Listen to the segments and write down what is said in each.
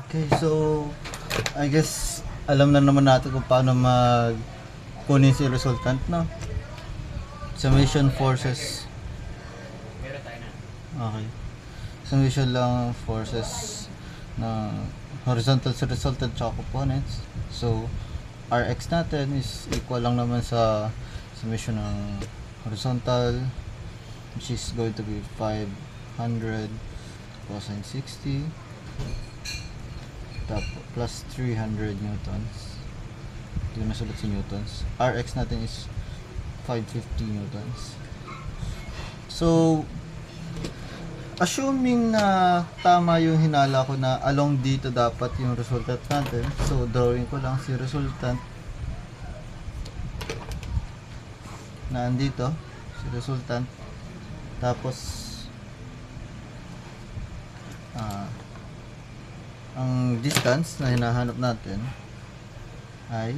Okay, so I guess alam na naman natin kung paano kunin si resultant, no? Summation forces. Okay. Summation lang forces ng horizontal sa resultant tsaka components. So, Rx natin is equal lang naman sa summation ng horizontal, which is going to be 500 cosine 60 tapos plus 300 newtons. Hindi ko nasulat sa newtons. Rx natin is 550 newtons. So, assuming na tama yung hinala ko na along dito dapat yung resultant natin. So, drawing ko lang si resultant na andito. Si resultant. Tapos, ang distance na hinahanap natin ay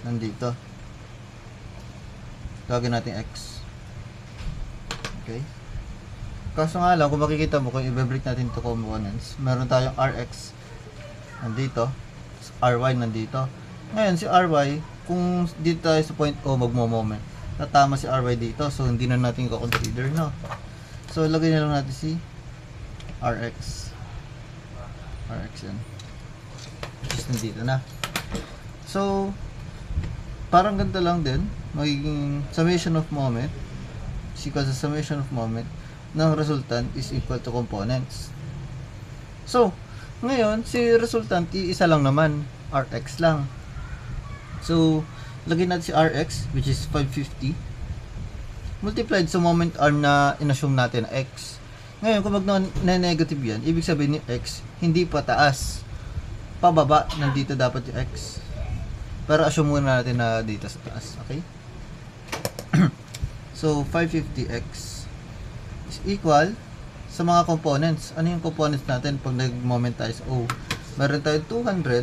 nandito. Tawagin natin x. Okay? Kaso nga lang, kung makikita mo, kung i-break natin to components, meron tayong Rx nandito, Ry nandito. Ngayon, si Ry, kung dito tayo sa point O, magmo-moment. Tatama si Ry dito, so hindi na natin i-consider, no? So, lagay na lang natin si Rx. Rx yan. Which is nandito na. So, parang ganito lang din. Magiging summation of moment is equal sa summation of moment ng resultant is equal to components. So, ngayon, si resultant, isa lang naman. Rx lang. So, lagyan natin si Rx, which is 550, multiplied sa moment arm na inassume natin na x. Ngayon, kung mag-negative yan, ibig sabihin ni x, hindi pa taas. Pababa, nandito dapat yung x. Pero assume muna natin na dito sa taas. Okay? So, 550x is equal sa mga components. Ano yung components natin pag nag-moment tayo sa O? Meron tayo 200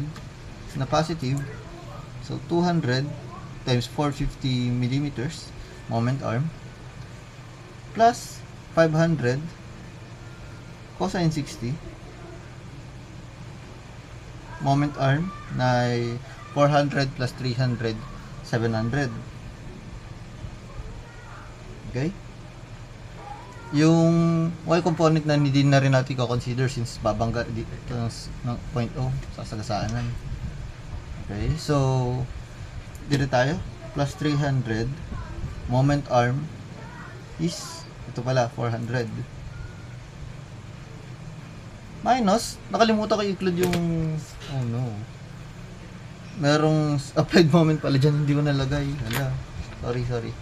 na positive. So, 200 times 450 millimeters moment arm plus 500 cosine 60 moment arm na 400 plus 300 700. Okay? Yung y component na hindi na rin natin ko-consider since babangga dito ng point O, sasagasaanan. Okay, so dito tayo, plus 300 moment arm is ito pala, 400 minus, nakalimutan ko i-include yung oh no, merong applied moment pala dyan, hindi ko nalagay. Hala, sorry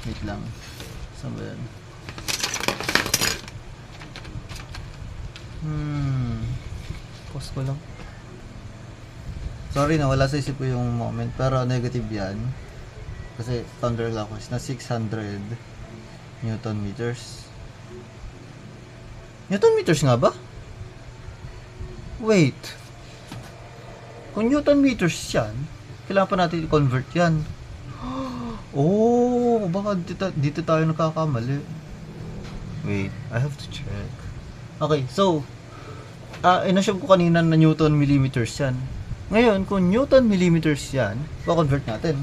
wait lang, saan ba yan? Pause ko lang. Sorry na wala sa isip ko yung moment, pero negative yan kasi thunderclockwise na 600 Newton meters. Newton meters nga ba? Wait, kung Newton meters yan, kailangan pa natin i-convert yan. Oh, baka dito tayo nagkakamali. Wait, I have to check. Okay, so inassume ko kanina na Newton millimeters yan. Ngayon, kung Newton millimeters yan, pa-convert natin.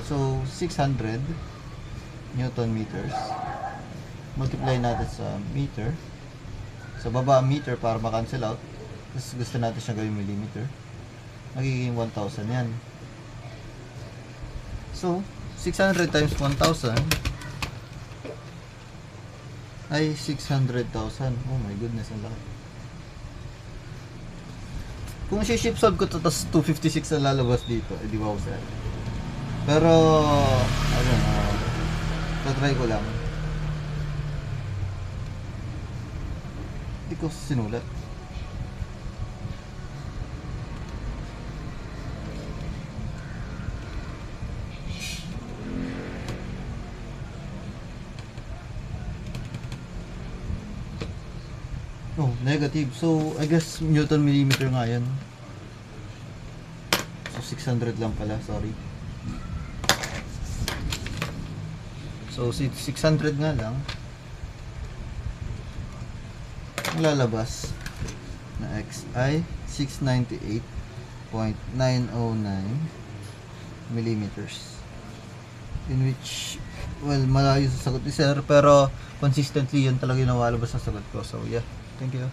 So, 600 Newton meters. Multiply natin sa meter. Sa baba meter para ma-cancel out. Kasi gusto natin siya gawin millimeter. Magiging 1,000 yan. So, 600 times 1,000 ay 600,000. Oh my goodness, ang laki. Kung si-ship solve ko to, tapos 256 na lalabas dito, edi wow sir. Pero, ano, try ko lang. Hindi ko sinulat. Oh, negative. So, I guess Newton millimeter nga yan. So, 600 lang pala. Sorry. So, 600 nga lang. Ang lalabas na X ay 698.909 millimeters. In which, well, malayo sa sagot ni sir, pero consistently yun talaga yung nawalabas sa sagot ko. So, yeah. Thank you.